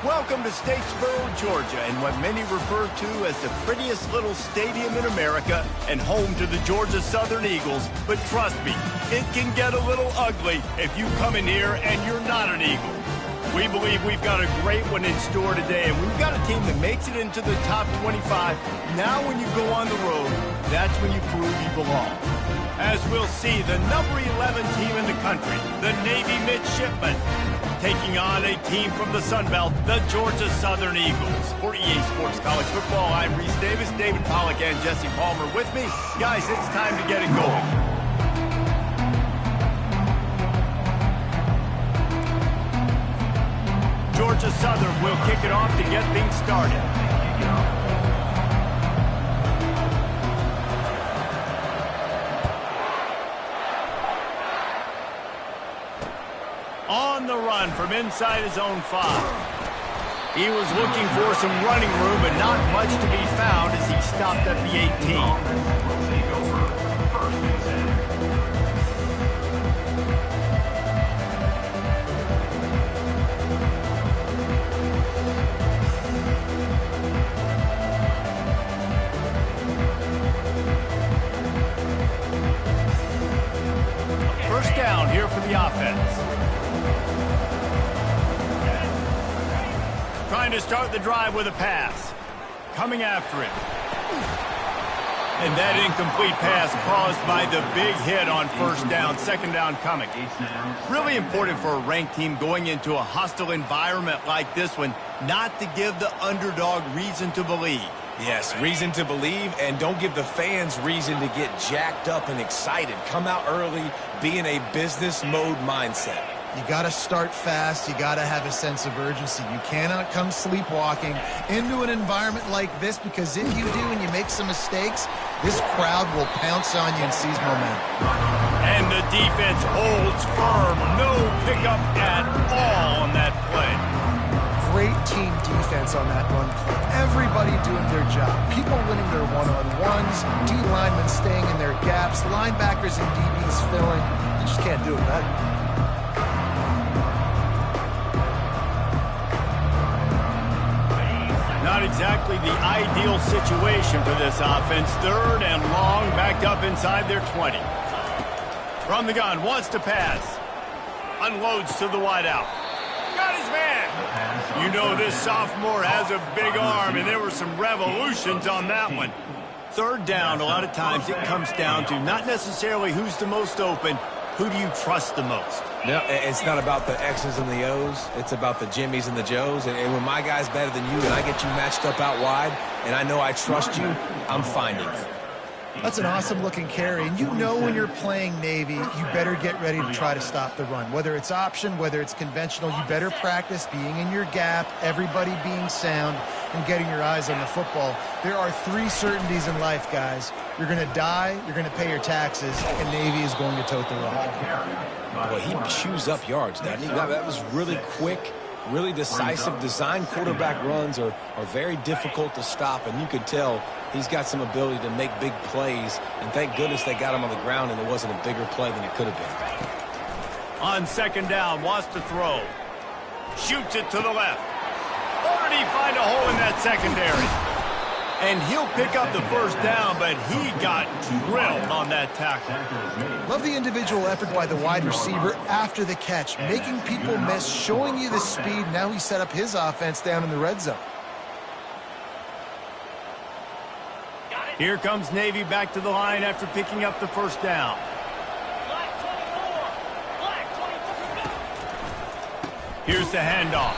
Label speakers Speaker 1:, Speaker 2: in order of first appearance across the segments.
Speaker 1: Welcome to Statesboro, Georgia, and what many refer to as the prettiest little stadium in America and home to the Georgia Southern Eagles. But trust me, it can get a little ugly if you come in here and you're not an Eagle. We believe we've got a great one in store today, and we've got a team that makes it into the top 25. Now when you go on the road, that's when you prove you belong. As we'll see, the number 11 team in the country, the Navy Midshipmen, taking on a team from the Sun Belt, the Georgia Southern Eagles. For EA Sports College Football, I'm Reese Davis, David Pollack, and Jesse Palmer with me. Guys, it's time to get it going. Georgia Southern will kick it off to get things started. On the run from inside his own 5. He was looking for some running room, but not much to be found as he stopped at the 18. First down here for the offense. Trying to start the drive with a pass. Coming after it. And that incomplete pass caused by the big hit on first down. Second down coming. Really important for a ranked team going into a hostile environment like this one, not to give the underdog reason to believe.
Speaker 2: Yes, reason to believe, and don't give the fans reason to get jacked up and excited. Come out early, be in a business mode mindset.
Speaker 3: You got to start fast. You got to have a sense of urgency. You cannot come sleepwalking into an environment like this, because if you do and you make some mistakes, this crowd will pounce on you and seize momentum.
Speaker 1: And the defense holds firm. No pickup at all on that play.
Speaker 3: Great team defense on that run play. Everybody doing their job. People winning their one-on-ones, D-linemen staying in their gaps, linebackers and DBs filling. You just can't do it better.
Speaker 1: Not exactly the ideal situation for this offense. Third and long, backed up inside their 20. From the gun, wants to pass. Unloads to the wideout. Got his man. You know this sophomore has a big arm, and there were some revolutions on that one. Third down, a lot of times it comes down to not necessarily who's the most open, who do you trust the most?
Speaker 2: No, it's not about the X's and the O's. It's about the Jimmys and the Joes. And when my guy's better than you and I get you matched up out wide and I know I trust you, I'm finding you.
Speaker 3: That's an awesome-looking carry. And you know when you're playing Navy, you better get ready to try to stop the run. Whether it's option, whether it's conventional, you better practice being in your gap, everybody being sound, and getting your eyes on the football. There are 3 certainties in life, guys. You're going to die, you're going to pay your taxes, and Navy is going to tote the rock.
Speaker 2: Boy, he chews up yards, doesn't he? That was really quick, really decisive. Design quarterback runs are very difficult to stop, and you could tell he's got some ability to make big plays, and thank goodness they got him on the ground and it wasn't a bigger play than it could have been.
Speaker 1: On second down, wants to throw. Shoots it to the left. Or did he find a hole in that secondary? And he'll pick up the first down, but he got drilled on that tackle.
Speaker 3: Love the individual effort by the wide receiver after the catch, making people miss, showing you the speed. Now he set up his offense down in the red zone.
Speaker 1: Here comes Navy back to the line after picking up the first down. Here's the handoff.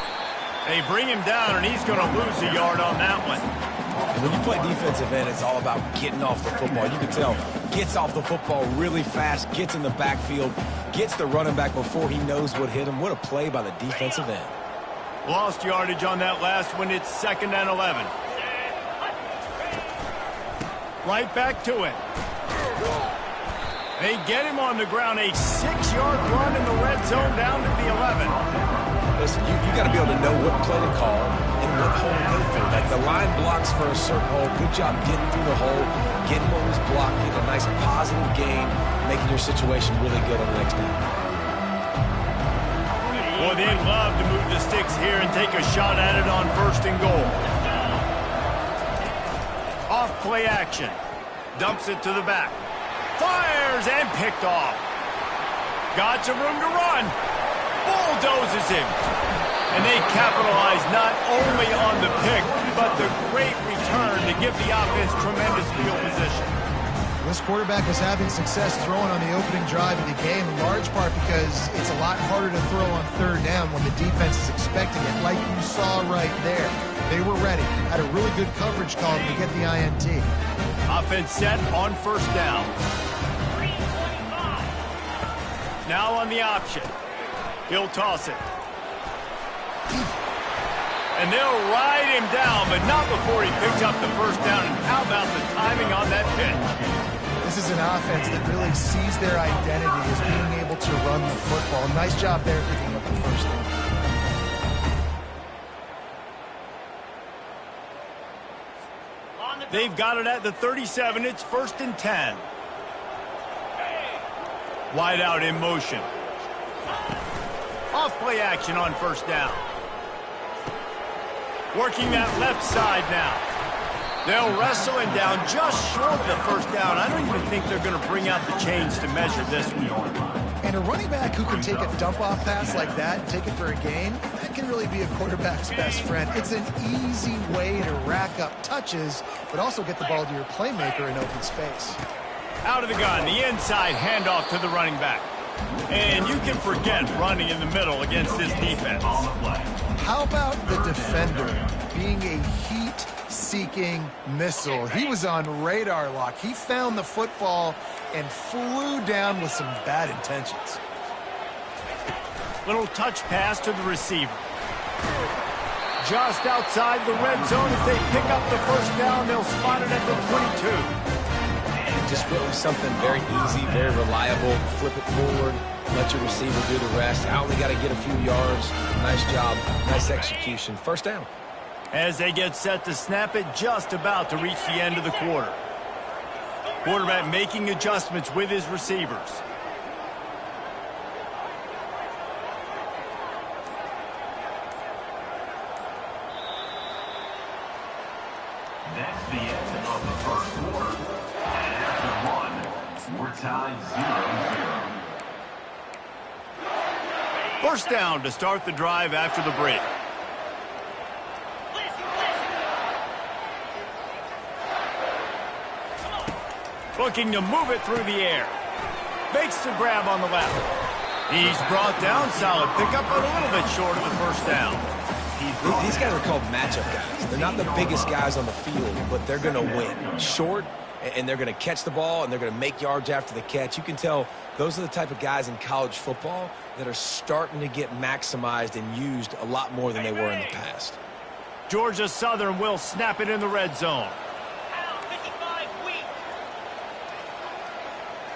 Speaker 1: They bring him down, and he's going to lose a yard on that one.
Speaker 2: And when you play defensive end, it's all about getting off the football. You can tell, gets off the football really fast, gets in the backfield, gets the running back before he knows what hit him. What a play by the defensive end.
Speaker 1: Lost yardage on that last one. It's 2nd and 11. Right back to it. They get him on the ground. A 6-yard run in the red zone down to the 11.
Speaker 2: Listen, you got to be able to know what play to call and what hole to go through. Like the line blocks for a certain hole. Good job getting through the hole, getting what was blocked, getting a nice positive gain, making your situation really good on the next down.
Speaker 1: Well, they'd love to move the sticks here and take a shot at it on 1st and goal. Off play action. Dumps it to the back. Fires and picked off. Got some room to run. Bulldozes him. And they capitalize not only on the pick, but the great return to give the offense tremendous field position.
Speaker 3: This quarterback was having success throwing on the opening drive of the game, in large part because it's a lot harder to throw on 3rd down when the defense is expecting it, like you saw right there. They were ready. Had a really good coverage call to get the INT.
Speaker 1: Offense set on 1st down. Now on the option. He'll toss it. And they'll ride him down, but not before he picks up the 1st down. And how about the timing on that pitch?
Speaker 3: This is an offense that really sees their identity as being able to run the football. Nice job there picking up the 1st down.
Speaker 1: They've got it at the 37. It's 1st and 10. Wide out in motion. Off play action on 1st down. Working that left side now. They'll wrestle him down just short of the 1st down. I don't even think they're going to bring out the chains to measure this one.
Speaker 3: And a running back who can take a dump-off pass like that and take it for a gain, that can really be a quarterback's best friend. It's an easy way to rack up touches, but also get the ball to your playmaker in open space.
Speaker 1: Out of the gun, the inside handoff to the running back. And you can forget running in the middle against this defense.
Speaker 3: How about the defender being a heat-seeking missile? He was on radar lock. He found the football and flew down with some bad intentions.
Speaker 1: Little touch pass to the receiver. Just outside the red zone. If they pick up the 1st down, they'll spot it at the 22.
Speaker 2: And just really something very easy, very reliable. Flip it forward. Let your receiver do the rest. I only got to get a few yards. Nice job. Nice execution. 1st down.
Speaker 1: As they get set to snap it, just about to reach the end of the quarter. Quarterback making adjustments with his receivers.
Speaker 4: That's the end of the 1st quarter. And after 1, we're tied 0-0.
Speaker 1: 1st down to start the drive after the break. Looking to move it through the air. Makes the grab on the left. He's brought down. Solid pickup, but a little bit short of the 1st down.
Speaker 2: These guys are called matchup guys. They're not the biggest guys on the field, but they're going to win. Short, and they're going to catch the ball, and they're going to make yards after the catch. You can tell those are the type of guys in college football that are starting to get maximized and used a lot more than they were in the past.
Speaker 1: Georgia Southern will snap it in the red zone.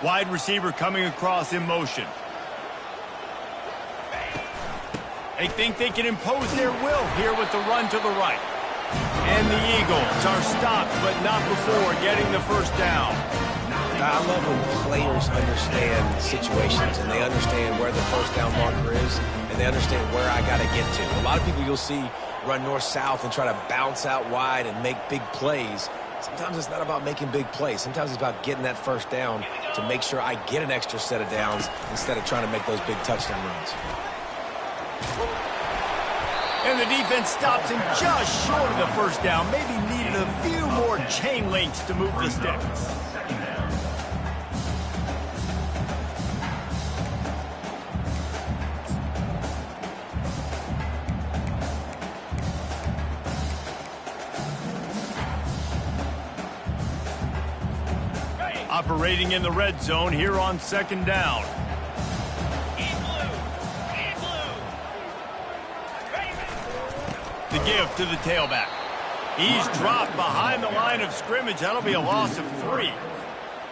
Speaker 1: Wide receiver coming across in motion. They think they can impose their will here with the run to the right. And the Eagles are stopped, but not before getting the 1st down.
Speaker 2: I love when players understand situations and they understand where the 1st down marker is and they understand where I got to get to. A lot of people you'll see run north-south and try to bounce out wide and make big plays. Sometimes it's not about making big plays. Sometimes it's about getting that 1st down to make sure I get an extra set of downs instead of trying to make those big touchdown runs.
Speaker 1: And the defense stops him just short of the 1st down. Maybe needed a few more chain links to move the sticks. Operating in the red zone here on 2nd down. The give to the tailback. He's dropped behind the line of scrimmage. That'll be a loss of 3.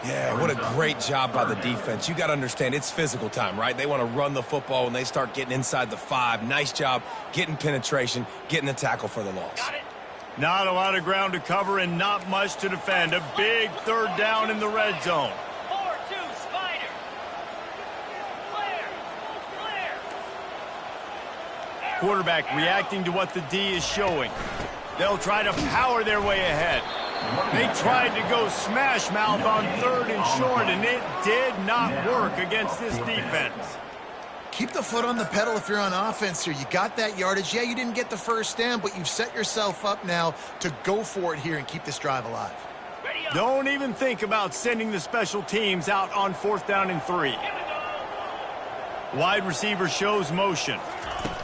Speaker 2: Yeah, what a great job by the defense. You got to understand, it's physical time, right? They want to run the football when they start getting inside the 5. Nice job getting penetration, getting the tackle for the loss.
Speaker 1: Not a lot of ground to cover and not much to defend. A big 3rd down in the red zone.
Speaker 4: 4-2, Spider. Clear.
Speaker 1: Quarterback reacting to what the D is showing. They'll try to power their way ahead. They tried to go smash mouth on 3rd and short, and it did not work against this defense.
Speaker 3: Keep the foot on the pedal if you're on offense here. You got that yardage. Yeah, you didn't get the first down, but you've set yourself up now to go for it here and keep this drive alive.
Speaker 1: Don't even think about sending the special teams out on 4th down and 3. Wide receiver shows motion.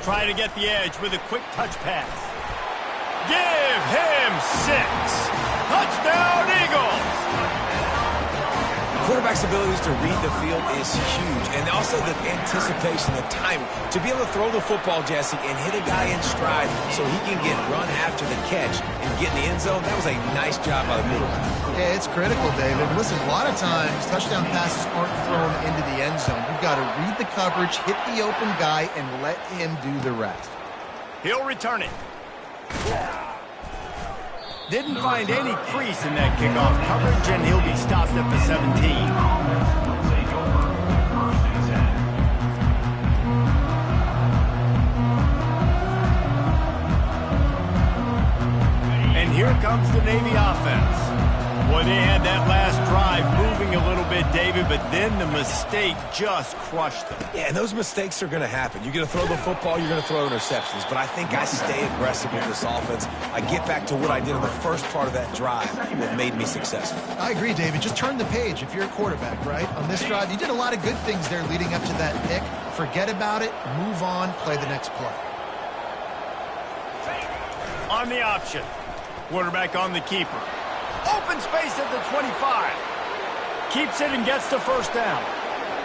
Speaker 1: Try to get the edge with a quick touch pass. Give him 6. Touchdown, Eagles!
Speaker 2: Quarterback's abilities to read the field is huge, and also the anticipation, the timing. To be able to throw the football, Jesse, and hit a guy in stride so he can get run after the catch and get in the end zone, that was a nice job by the quarterback.
Speaker 3: Yeah, it's critical, David. Listen, a lot of times, touchdown passes aren't thrown into the end zone. You've got to read the coverage, hit the open guy, and let him do the rest.
Speaker 1: He'll return it. Didn't find any crease in that kickoff coverage, and he'll be stopped at the 17. And here comes the Navy offense. Boy, they had that last drive moving a little bit, David, but then the mistake just crushed them.
Speaker 2: Yeah, and those mistakes are going to happen. You're going to throw the football, you're going to throw interceptions. But I think I stay aggressive with this offense. I get back to what I did in the first part of that drive that made me successful.
Speaker 3: I agree, David. Just turn the page if you're a quarterback, right? On this drive, you did a lot of good things there leading up to that pick. Forget about it, move on, play the next play.
Speaker 1: On the option. Quarterback on the keeper. Open space at the 25. Keeps it and gets the first down.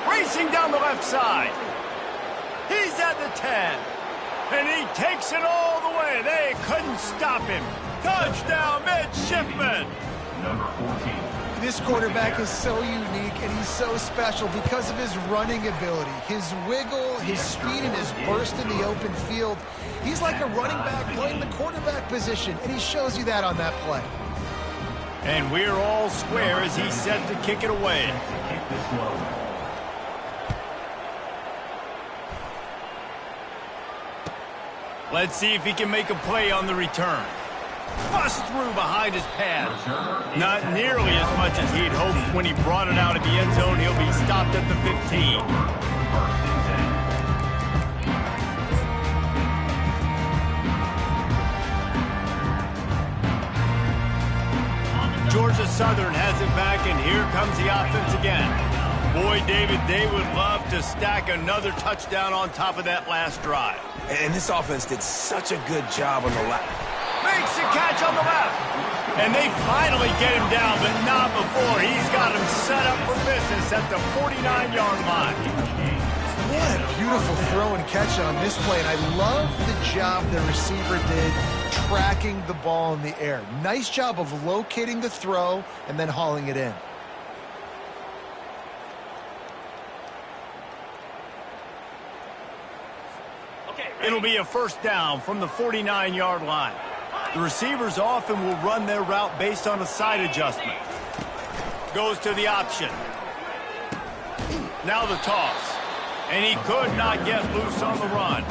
Speaker 1: Racing down the left side. He's at the 10. And he takes it all the way. They couldn't stop him. Touchdown, midshipman.
Speaker 4: Number 14.
Speaker 3: This quarterback is so unique and he's so special because of his running ability, his wiggle, his speed, and his burst in the open field. He's like a running back playing the quarterback position, and he shows you that on that play.
Speaker 1: And we're all square as he's set to kick it away.
Speaker 4: Kick this low.
Speaker 1: Let's see if he can make a play on the return. Bust through behind his pads. Not nearly as much as he'd hoped when he brought it out of the end zone. He'll be stopped at the 15. Georgia Southern has it back, and here comes the offense again. Boy, David, they would love to stack another touchdown on top of that last drive.
Speaker 2: And this offense did such a good job on the left.
Speaker 1: Makes a catch on the left. And they finally get him down, but not before. He's got him set up for business at the 49-yard line.
Speaker 3: What a beautiful throw and catch on this play. And I love the job the receiver did tracking the ball in the air. Nice job of locating the throw and then hauling it in.
Speaker 1: It'll be a first down from the 49-yard line. The receivers often will run their route based on a side adjustment. Goes to the option. Now the toss. And he could not get loose on the run.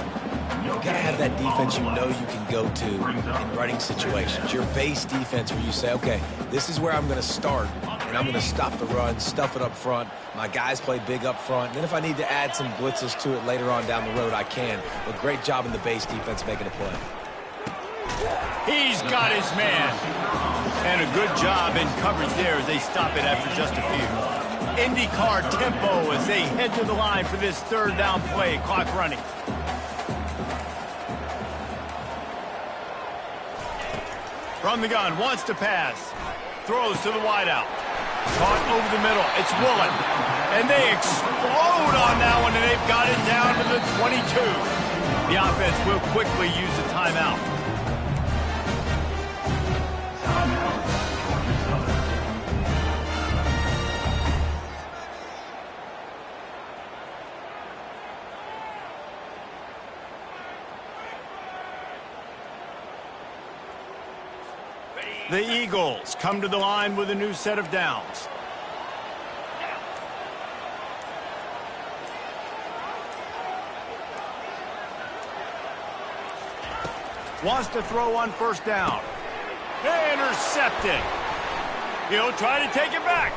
Speaker 2: You got to have that defense you know you can go to in running situations. Your base defense where you say, okay, this is where I'm going to start, and I'm going to stop the run, stuff it up front. My guys play big up front. And then if I need to add some blitzes to it later on down the road, I can. But great job in the base defense making a play.
Speaker 1: He's got his man. And a good job in coverage there as they stop it after just a few. IndyCar tempo as they head to the line for this third down play. Clock running. From the gun, wants to pass. Throws to the wideout. Caught over the middle. It's Woolen. And they explode on that one, and they've got it down to the 22. The offense will quickly use a timeout. The Eagles come to the line with a new set of downs. Wants to throw on first down. Intercepted. He'll try to take it back.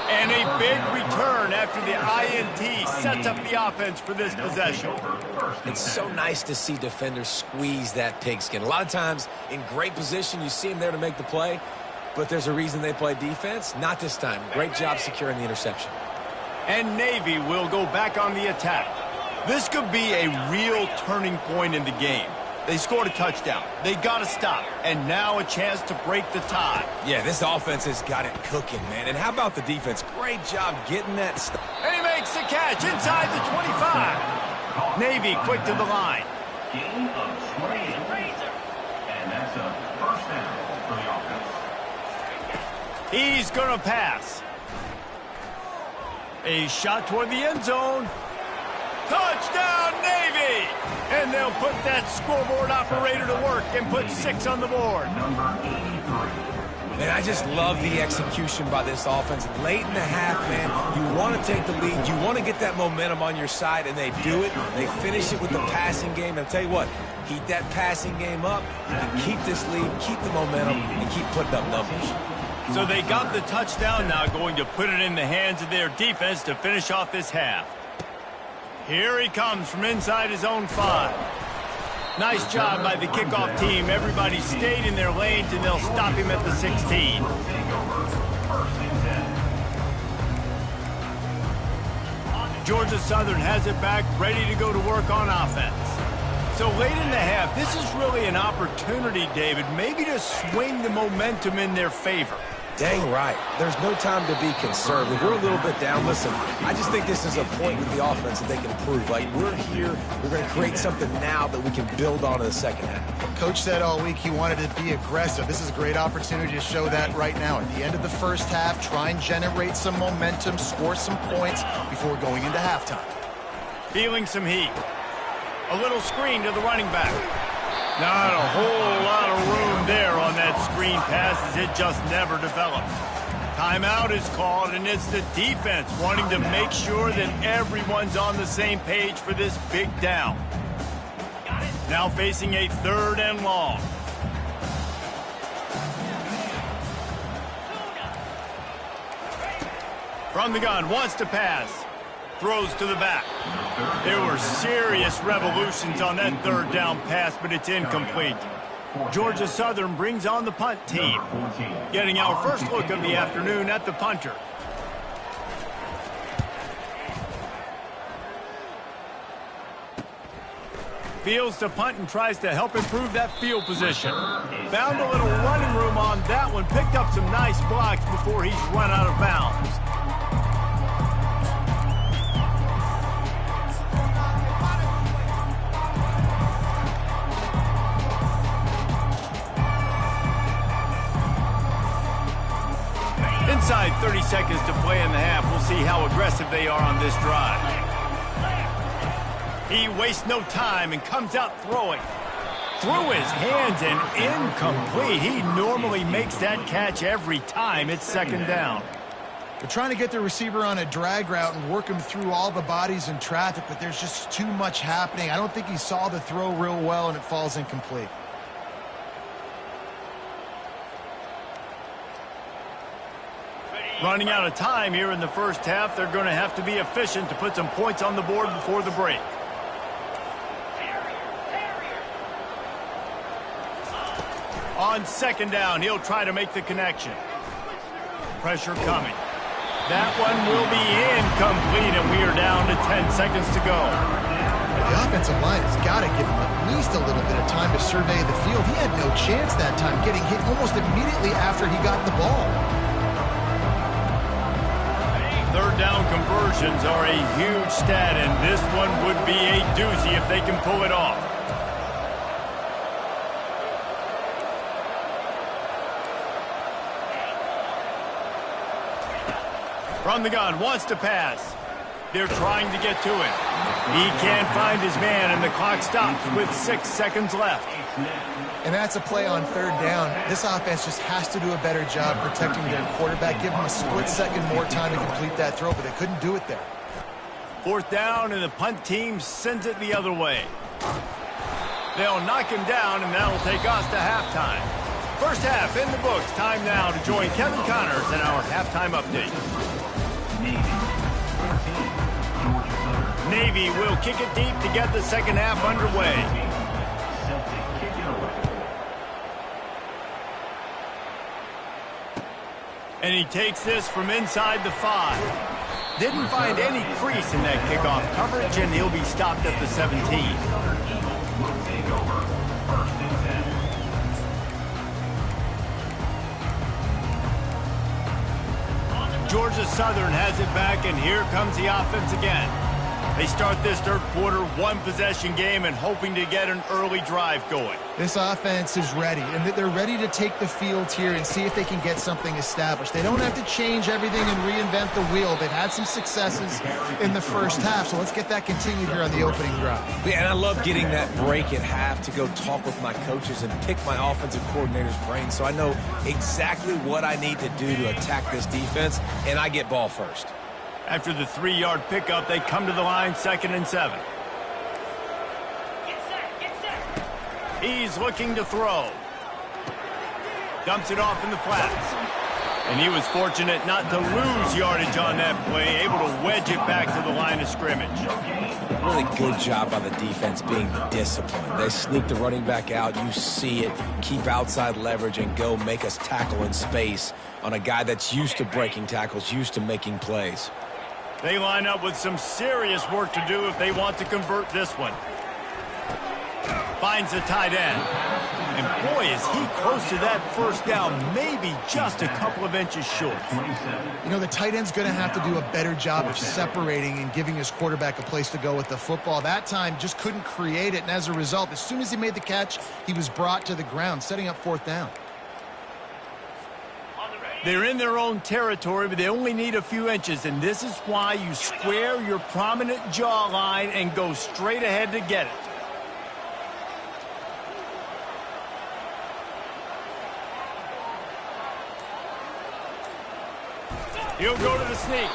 Speaker 1: And a big return after the INT sets up the offense for this possession.
Speaker 2: It's so nice to see defenders squeeze that pigskin. A lot of times in great position, you see them there to make the play, but there's a reason they play defense. Not this time. Great job securing the interception.
Speaker 1: And Navy will go back on the attack. This could be a real turning point in the game. They scored a touchdown. They got to stop. And now a chance to break the tie.
Speaker 2: Yeah, this offense has got it cooking, man. And how about the defense? Great job getting that stuff.
Speaker 1: And he makes the catch inside the 25. Navy quick to the line.
Speaker 4: Gain of 28. And that's a first down for the offense.
Speaker 1: He's going to pass. A shot toward the end zone. Touchdown, Navy! And they'll put that scoreboard operator to work and put 6 on the board.
Speaker 4: Number 83.
Speaker 2: Man, I just love the execution by this offense. Late in the half, man, you want to take the lead. You want to get that momentum on your side, and they do it. They finish it with the passing game. And I'll tell you what, keep that passing game up. You can keep this lead, keep the momentum, and keep putting up numbers.
Speaker 1: So they got the touchdown, now going to put it in the hands of their defense to finish off this half. Here he comes from inside his own 5. Nice job by the kickoff team. Everybody stayed in their lanes, and they'll stop him at the 16. Georgia Southern has it back, ready to go to work on offense. So late in the half, this is really an opportunity, David, maybe to swing the momentum in their favor.
Speaker 2: Dang right. There's no time to be conservative. We're a little bit down. Listen, I just think this is a point with the offense that they can improve. Like, we're here. We're going to create something now that we can build on in the second half.
Speaker 3: Coach said all week he wanted to be aggressive. This is a great opportunity to show that right now. At the end of the first half, try and generate some momentum, score some points before going into halftime.
Speaker 1: Feeling some heat. A little screen to the running back. Not a whole lot of room there on that screen pass, as it just never developed. Timeout is called, and it's the defense wanting to make sure that everyone's on the same page for this big down. Now facing a 3rd and long. From the gun, wants to pass. Throws to the back. There were serious revolutions on that 3rd down pass, but it's incomplete. Georgia Southern brings on the punt team. Getting our first look of the afternoon at the punter. Fields to punt and tries to help improve that field position. Found a little running room on that one. Picked up some nice blocks before he's run out of bounds. Inside 30 seconds to play in the half. We'll see how aggressive they are on this drive. He wastes no time and comes out throwing. Through his hands and incomplete. He normally makes that catch every time. It's 2nd down.
Speaker 3: They're trying to get the receiver on a drag route and work him through all the bodies in traffic, but there's just too much happening. I don't think he saw the throw real well, and it falls incomplete.
Speaker 1: Running out of time here in the first half. They're going to have to be efficient to put some points on the board before the break. On 2nd down, he'll try to make the connection. Pressure coming. That one will be incomplete, and we are down to 10 seconds to go.
Speaker 3: The offensive line has got to give him at least a little bit of time to survey the field. He had no chance that time, getting hit almost immediately after he got the ball.
Speaker 1: 3rd down conversions are a huge stat, and this one would be a doozy if they can pull it off. From the gun, wants to pass. They're trying to get to him. He can't find his man, and the clock stops with 6 seconds left.
Speaker 3: And that's a play on 3rd down. This offense just has to do a better job protecting their quarterback. Give him a split second more time to complete that throw, but they couldn't do it there.
Speaker 1: 4th down, and the punt team sends it the other way. They'll knock him down, and that'll take us to halftime. First half in the books. Time now to join Kevin Connors in our halftime update. Navy will kick it deep to get the second half underway. And he takes this from inside the 5. Didn't find any crease in that kickoff coverage, and he'll be stopped at the 17. Georgia Southern has it back, and here comes the offense again. They start this third quarter, one-possession game, and hoping to get an early drive going.
Speaker 3: This offense is ready, and they're ready to take the field here and see if they can get something established. They don't have to change everything and reinvent the wheel. They've had some successes in the first half, so let's get that continued here on the opening drive.
Speaker 2: Yeah, and I love getting that break at half to go talk with my coaches and pick my offensive coordinator's brain so I know exactly what I need to do to attack this defense, and I get ball first.
Speaker 1: After the 3-yard pickup, they come to the line, 2nd and 7. He's looking to throw. Dumps it off in the flats. And he was fortunate not to lose yardage on that play, able to wedge it back to the line of scrimmage.
Speaker 2: Really good job by the defense being disciplined. They sneak the running back out. You see it. Keep outside leverage and go make us tackle in space on a guy that's used to breaking tackles, used to making plays.
Speaker 1: They line up with some serious work to do if they want to convert this one. Finds the tight end. And boy, is he close to that first down, maybe just a couple of inches short.
Speaker 3: You know, the tight end's going to have to do a better job of separating and giving his quarterback a place to go with the football. That time just couldn't create it, and as a result, as soon as he made the catch, he was brought to the ground, setting up 4th down.
Speaker 1: They're in their own territory, but they only need a few inches, and this is why you square your prominent jawline and go straight ahead to get it. He'll go to the sneak.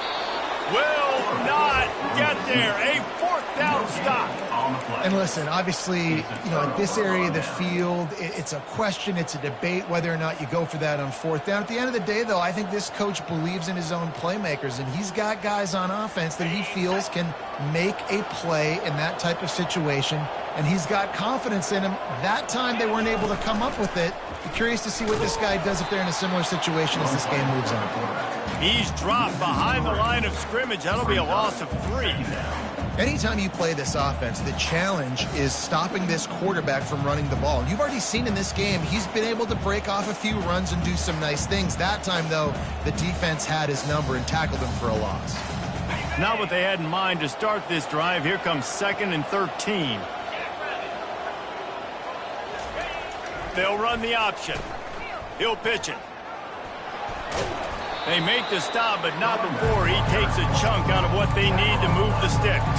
Speaker 1: Will not get there. A 4th down stop.
Speaker 3: And listen, obviously, you know, in this area of the field, it's a question, it's a debate whether or not you go for that on 4th down. At the end of the day, though, I think this coach believes in his own playmakers, and he's got guys on offense that he feels can make a play in that type of situation, and he's got confidence in him. That time they weren't able to come up with it. Be curious to see what this guy does if they're in a similar situation as this game moves on.
Speaker 1: He's dropped behind the line of scrimmage. That'll be a loss of 3.
Speaker 3: Anytime you play this offense, the challenge is stopping this quarterback from running the ball. You've already seen in this game, he's been able to break off a few runs and do some nice things. That time, though, the defense had his number and tackled him for a loss.
Speaker 1: Not what they had in mind to start this drive. Here comes 2nd and 13. They'll run the option. He'll pitch it. They make the stop, but not before he takes a chunk out of what they need to move the sticks.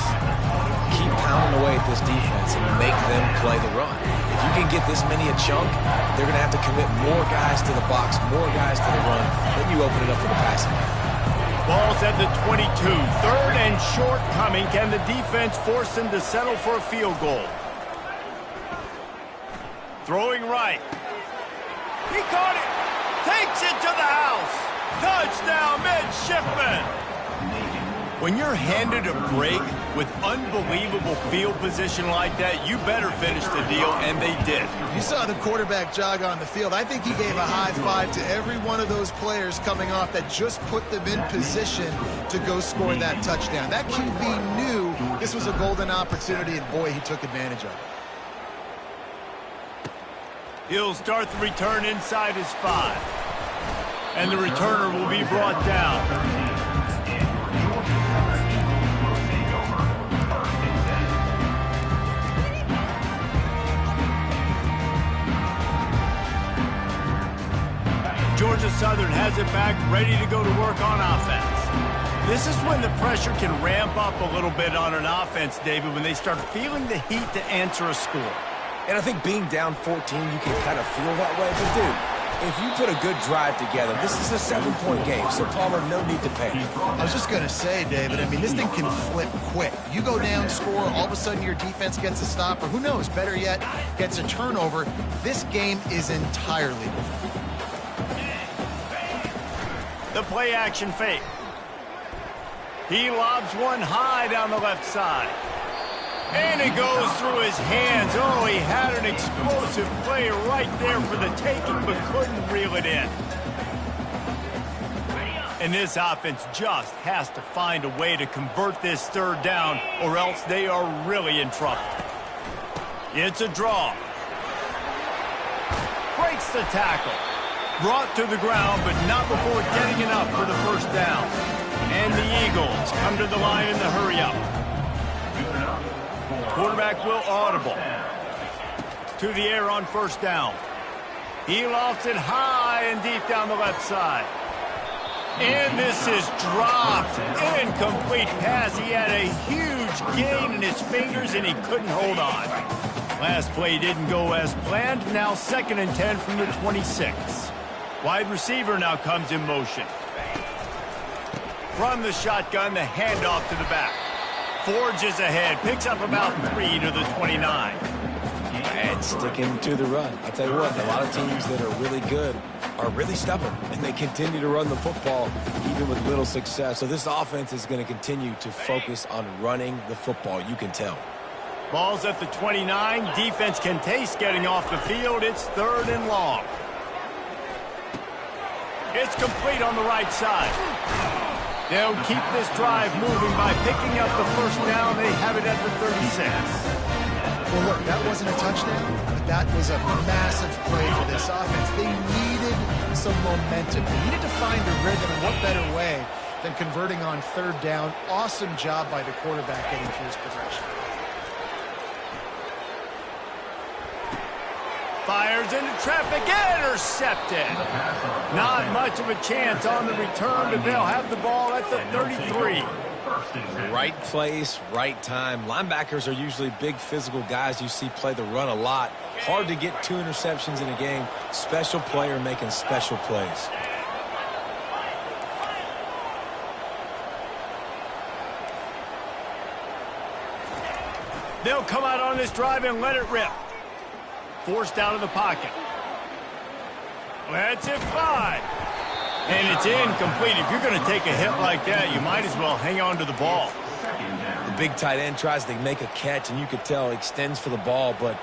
Speaker 2: Keep pounding away at this defense and make them play the run. If you can get this many a chunk, they're going to have to commit more guys to the box, more guys to the run. Then you open it up for the passing game.
Speaker 1: Ball's at the 22. 3rd and short coming. Can the defense force them to settle for a field goal? Throwing right. He caught it. Takes it to the house. Touchdown, midshipman. When you're handed a break with unbelievable field position like that, you better finish the deal, and they did.
Speaker 3: You saw the quarterback jog on the field. I think he gave a high five to every one of those players coming off that just put them in position to go score that touchdown. That QB knew this was a golden opportunity, and boy, he took advantage of it.
Speaker 1: He'll start the return inside his 5. And the returner will be brought down. Georgia Southern has it back, ready to go to work on offense. This is when the pressure can ramp up a little bit on an offense, David, when they start feeling the heat to answer a score.
Speaker 2: And I think being down 14, you can kind of feel that way. But, dude, if you put a good drive together, this is a 7-point game, so Palmer, no need to panic.
Speaker 3: I was just going to say, David, I mean, this thing can flip quick. You go down, score, all of a sudden your defense gets a stop, or who knows, better yet, gets a turnover. This game is entirely different.
Speaker 1: The play action fake. He lobs one high down the left side. And it goes through his hands. Oh, he had an explosive play right there for the taking, but couldn't reel it in. And this offense just has to find a way to convert this third down, or else they are really in trouble. It's a draw. Breaks the tackle. Brought to the ground, but not before getting enough for the first down. And the Eagles come to the line in the hurry-up. Quarterback will audible. To the air on first down. He lofts it high and deep down the left side. And this is dropped. Incomplete pass. He had a huge gain in his fingers, and he couldn't hold on. Last play didn't go as planned. Now 2nd and 10 from the 26. Wide receiver now comes in motion. From the shotgun, the handoff to the back. Forges ahead, picks up about 3 to the 29.
Speaker 2: And sticking to the run. I'll tell you what, a lot of teams that are really good are really stubborn, and they continue to run the football even with little success. So this offense is going to continue to focus on running the football, you can tell.
Speaker 1: Ball's at the 29. Defense can taste getting off the field. It's 3rd and long. It's complete on the right side. They'll keep this drive moving by picking up the first down. They have it at the 36.
Speaker 3: Well, look, that wasn't a touchdown, but that was a massive play for this offense. They needed some momentum. They needed to find a rhythm, and what better way than converting on 3rd down. Awesome job by the quarterback getting through his progression.
Speaker 1: Fires into traffic, intercepted. Not much of a chance on the return, but they'll have the ball at the 33.
Speaker 2: Right place, right time. Linebackers are usually big physical guys you see play the run a lot. Hard to get 2 interceptions in a game. Special player making special plays.
Speaker 1: They'll come out on this drive and let it rip. Forced out of the pocket. Lets it fly. And it's incomplete. If you're going to take a hit like that, you might as well hang on to the ball.
Speaker 2: The big tight end tries to make a catch, and you could tell extends for the ball, but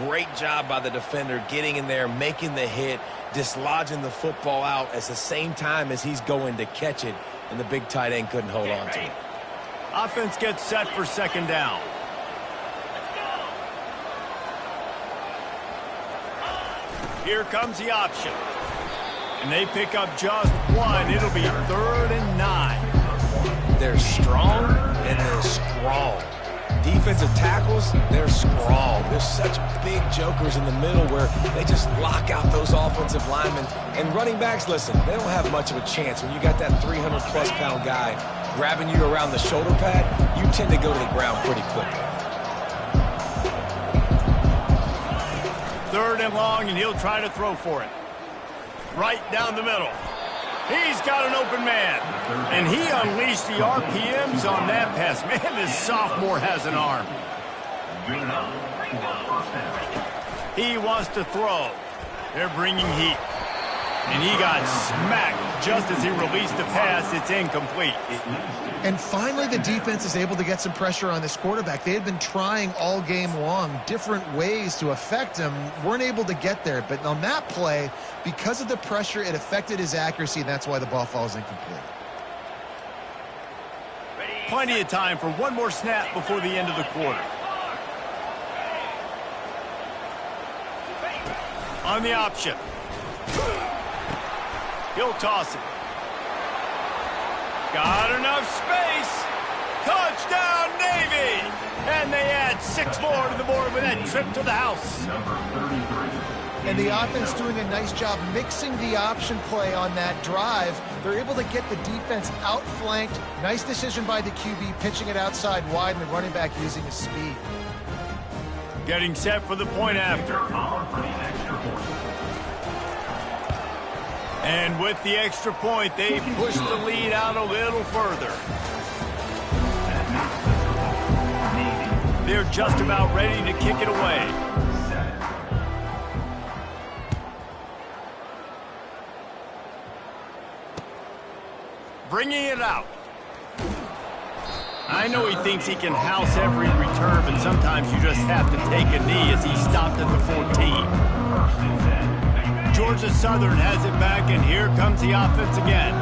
Speaker 2: great job by the defender getting in there, making the hit, dislodging the football out at the same time as he's going to catch it, and the big tight end couldn't hold on to it.
Speaker 1: Offense gets set for 2nd down. Here comes the option. And they pick up just 1. It'll be 3rd and 9.
Speaker 2: They're strong, and they're strong. Defensive tackles, they're strong. There's such big jokers in the middle where they just lock out those offensive linemen. And running backs, listen, they don't have much of a chance. When you got that 300-plus pound guy grabbing you around the shoulder pad, you tend to go to the ground pretty quickly.
Speaker 1: 3rd and long, and he'll try to throw for it. Right down the middle. He's got an open man. And he unleashed the RPMs on that pass. Man, this sophomore has an arm. He wants to throw. They're bringing heat. And he got smacked just as he released the pass. It's incomplete.
Speaker 3: And finally, the defense is able to get some pressure on this quarterback. They had been trying all game long different ways to affect him. Weren't able to get there. But on that play, because of the pressure, it affected his accuracy, and that's why the ball falls incomplete.
Speaker 1: Plenty of time for one more snap before the end of the quarter. On the option. He'll toss it. Got enough space. Touchdown, Navy! And they add 6 more to the board with that trip to the house.
Speaker 3: And the offense doing a nice job mixing the option play on that drive. They're able to get the defense outflanked. Nice decision by the QB, pitching it outside wide, and the running back using his speed.
Speaker 1: Getting set for the point after. And with the extra point, they push the lead out a little further. They're just about ready to kick it away. Bringing it out. I know he thinks he can house every return, but sometimes you just have to take a knee as he stopped at the 14. Georgia Southern has it back, and here comes the offense again.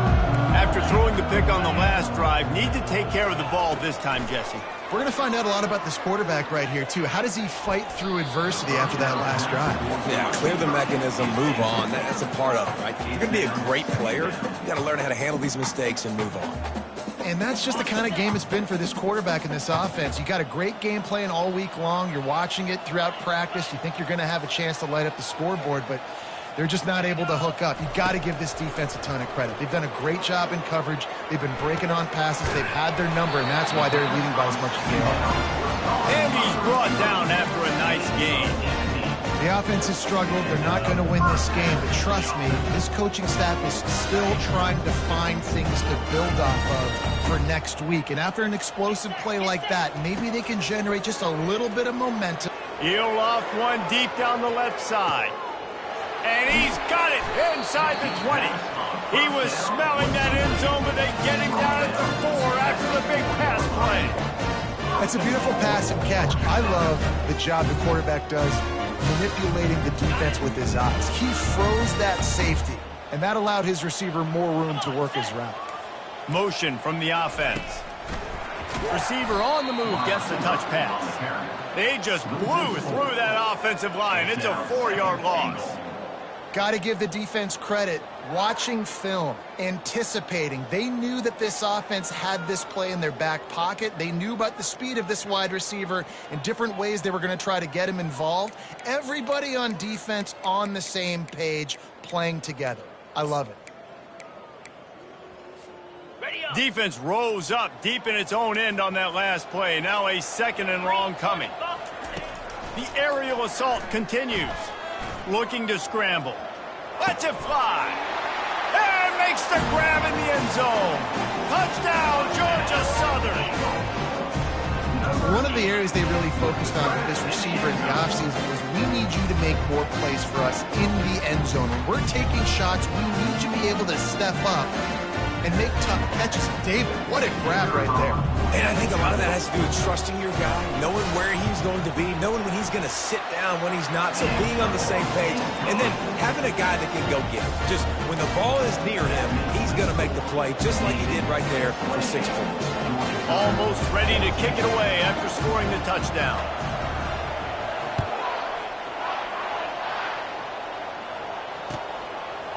Speaker 1: After throwing the pick on the last drive, need to take care of the ball this time, Jesse.
Speaker 3: We're going to find out a lot about this quarterback right here, too. How does he fight through adversity after that last drive?
Speaker 2: Yeah, clear the mechanism, move on. That's a part of it, right? You're going to be a great player. You got to learn how to handle these mistakes and move on.
Speaker 3: And that's just the kind of game it's been for this quarterback in this offense. You got a great game plan all week long. You're watching it throughout practice. You think you're going to have a chance to light up the scoreboard, but they're just not able to hook up. You've got to give this defense a ton of credit. They've done a great job in coverage. They've been breaking on passes. They've had their number, and that's why they're leading by as much as they are.
Speaker 1: And he's brought down after a nice game.
Speaker 3: The offense has struggled. They're not going to win this game, but trust me, this coaching staff is still trying to find things to build off of for next week. And after an explosive play like that, maybe they can generate just a little bit of momentum.
Speaker 1: He'll loft one deep down the left side. And he's got it inside the 20. He was smelling that end zone, but they get him down at the 4 after the big pass play.
Speaker 3: That's a beautiful pass and catch. I love the job the quarterback does manipulating the defense with his eyes. He froze that safety, and that allowed his receiver more room to work his route.
Speaker 1: Motion from the offense. Receiver on the move gets the touch pass. They just blew through that offensive line. It's a 4-yard loss.
Speaker 3: Got to give the defense credit. Watching film, anticipating. They knew that this offense had this play in their back pocket. They knew about the speed of this wide receiver and different ways they were going to try to get him involved. Everybody on defense on the same page, playing together. I love it.
Speaker 1: Defense rose up deep in its own end on that last play. Now a 2nd and long coming. The aerial assault continues. Looking to scramble. Lets it fly. And makes the grab in the end zone. Touchdown, Georgia Southern.
Speaker 3: One of the areas they really focused on with this receiver in the offseason was we need you to make more plays for us in the end zone. When we're taking shots, we need you to be able to step up and make tough catches. David, what a grab right there.
Speaker 2: And I think a lot of that has to do with trusting your guy, knowing where he's going to be, knowing when he's going to sit down, when he's not, so being on the same page, and then having a guy that can go get it. Just when the ball is near him, he's going to make the play, just like he did right there for 6 points.
Speaker 1: Almost ready to kick it away after scoring the touchdown.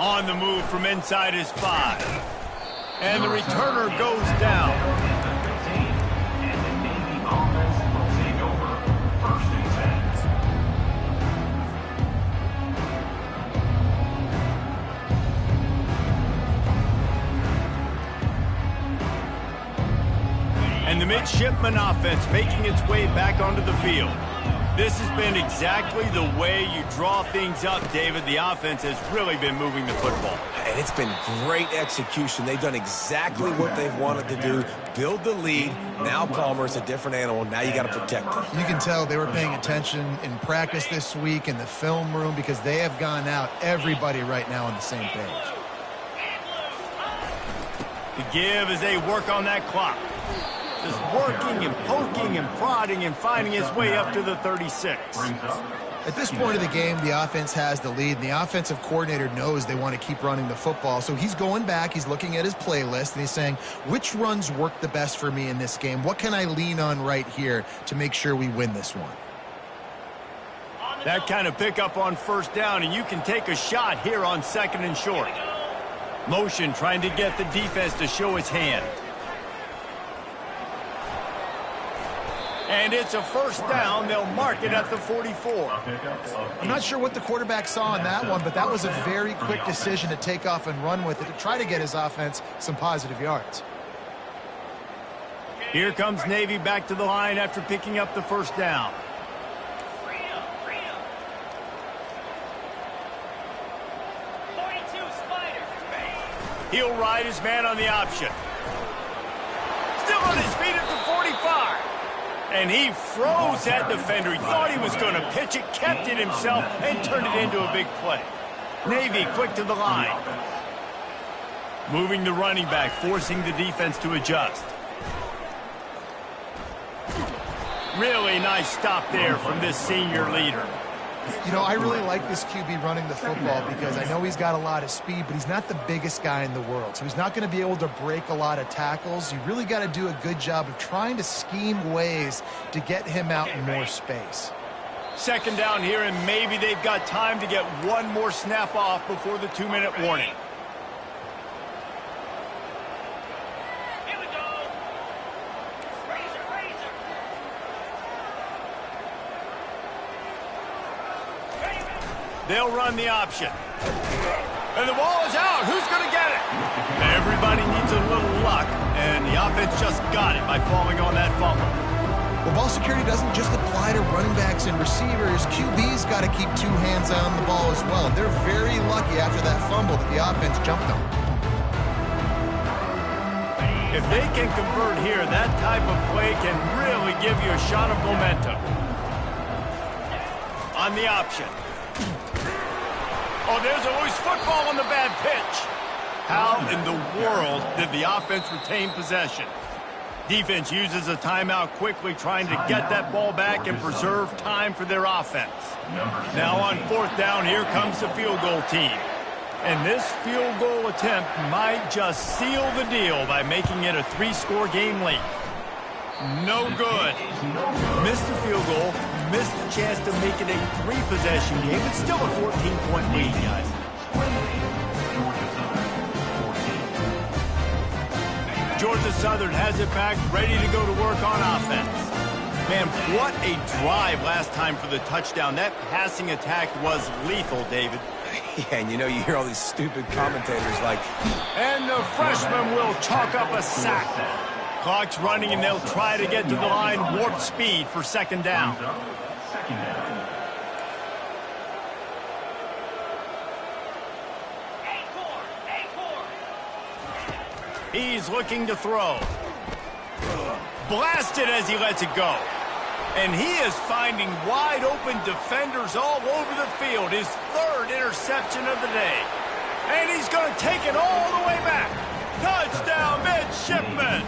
Speaker 1: On the move from inside his 5. And the returner goes down.
Speaker 4: And the Navy offense will take over 1st and 10.
Speaker 1: And the midshipman offense making its way back onto the field. This has been exactly the way you draw things up, David. The offense has really been moving the football.
Speaker 2: And it's been great execution. They've done exactly what they've wanted to do. Build the lead. Now Palmer's a different animal. Now you got to protect him.
Speaker 3: You can tell they were paying attention in practice this week in the film room because they have gone out, everybody right now on the same page.
Speaker 1: The give as they work on that clock. Just working and poking and prodding and finding his way up to the 36.
Speaker 3: At this point of the game, the offense has the lead, and the offensive coordinator knows they want to keep running the football. So he's going back, he's looking at his playlist, and he's saying, which runs work the best for me in this game? What can I lean on right here to make sure we win this one?
Speaker 1: That kind of pickup on 1st down, and you can take a shot here on 2nd and short. Motion trying to get the defense to show its hand. And it's a 1st down. They'll mark it at the 44.
Speaker 3: I'm not sure what the quarterback saw in that one, but that was a very quick decision to take off and run with it to try to get his offense some positive yards.
Speaker 1: Here comes Navy back to the line after picking up the 1st down. He'll ride his man on the option. Still on his feet at the 45. And he froze that defender. He thought he was going to pitch it, kept it himself, and turned it into a big play. Navy quick to the line. Moving the running back, forcing the defense to adjust. Really nice stop there from this senior leader.
Speaker 3: You know, I really like this QB running the football because I know he's got a lot of speed, but he's not the biggest guy in the world. So he's not going to be able to break a lot of tackles. You really got to do a good job of trying to scheme ways to get him out in more space.
Speaker 1: Second down here, and maybe they've got time to get one more snap off before the 2-minute warning. They'll run the option. And the ball is out. Who's going to get it? Everybody needs a little luck, and the offense just got it by falling on that fumble.
Speaker 3: Well, ball security doesn't just apply to running backs and receivers. QB's got to keep two hands on the ball as well. They're very lucky after that fumble that the offense jumped them.
Speaker 1: If they can convert here, that type of play can really give you a shot of momentum. On the option. Oh, there's a loose football on the bad pitch. How in the world did the offense retain possession? Defense uses a timeout quickly, trying to get that ball back and preserve time for their offense. Now on fourth down, here comes the field goal team. And this field goal attempt might just seal the deal by making it a 3-score game late. No good. Missed the field goal, missed the chance to make it a 3-possession game. It's still a 14-point lead, guys. Georgia Southern has it back, ready to go to work on offense. Man, what a drive last time for the touchdown. That passing attack was lethal, David.
Speaker 2: Yeah, and you know, you hear all these stupid commentators like...
Speaker 1: And the freshman will chalk up a sack. Clock's running, and they'll try to get to the line, warp speed for second down. He's looking to throw. Blasted as he lets it go. And he is finding wide open defenders all over the field. His third interception of the day. And he's going to take it all the way back. Touchdown, midshipman.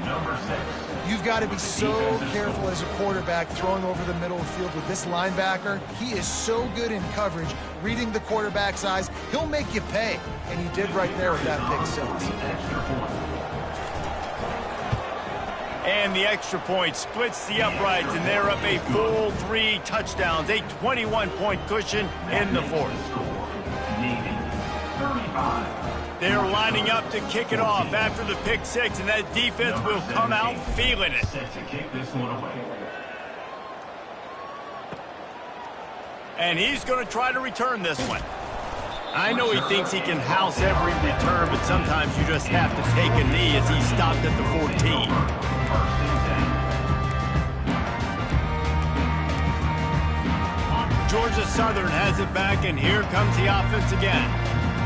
Speaker 4: Number 6.
Speaker 3: You've got to be so careful as a quarterback throwing over the middle of the field with this linebacker. He is so good in coverage, reading the quarterback's eyes. He'll make you pay, and he did right there with that pick 6.
Speaker 1: And the extra point splits the uprights, and they're up a full 3 touchdowns, a 21-point cushion in the fourth.
Speaker 4: 35.
Speaker 1: They're lining up to kick it off after the pick 6, and that defense will come out feeling it.
Speaker 4: Set to kick this one away.
Speaker 1: And he's going to try to return this one. I know he thinks he can house every return, but sometimes you just have to take a knee as he stopped at the 14. Georgia Southern has it back, and here comes the offense again.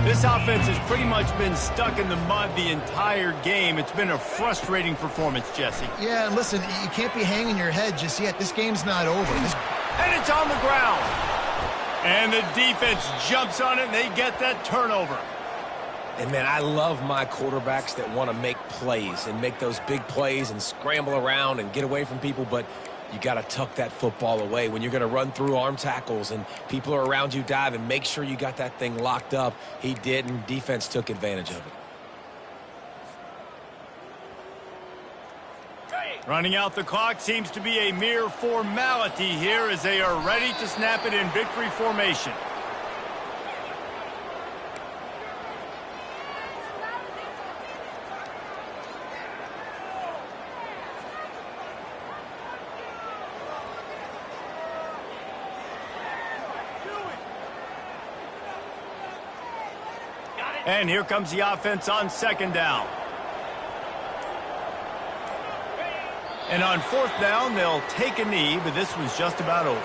Speaker 1: This offense has pretty much been stuck in the mud the entire game. It's been a frustrating performance, Jesse.
Speaker 3: Yeah, and listen, you can't be hanging your head just yet. This game's not over.
Speaker 1: And it's on the ground. And the defense jumps on it, and they get that turnover.
Speaker 2: And, man, I love my quarterbacks that want to make plays and make those big plays and scramble around and get away from people, but you got to tuck that football away. When you're going to run through arm tackles and people are around you diving, make sure you got that thing locked up. He did, and defense took advantage of it.
Speaker 1: Running out the clock seems to be a mere formality here as they are ready to snap it in victory formation. And here comes the offense on second down. And on fourth down, they'll take a knee, but this was just about over.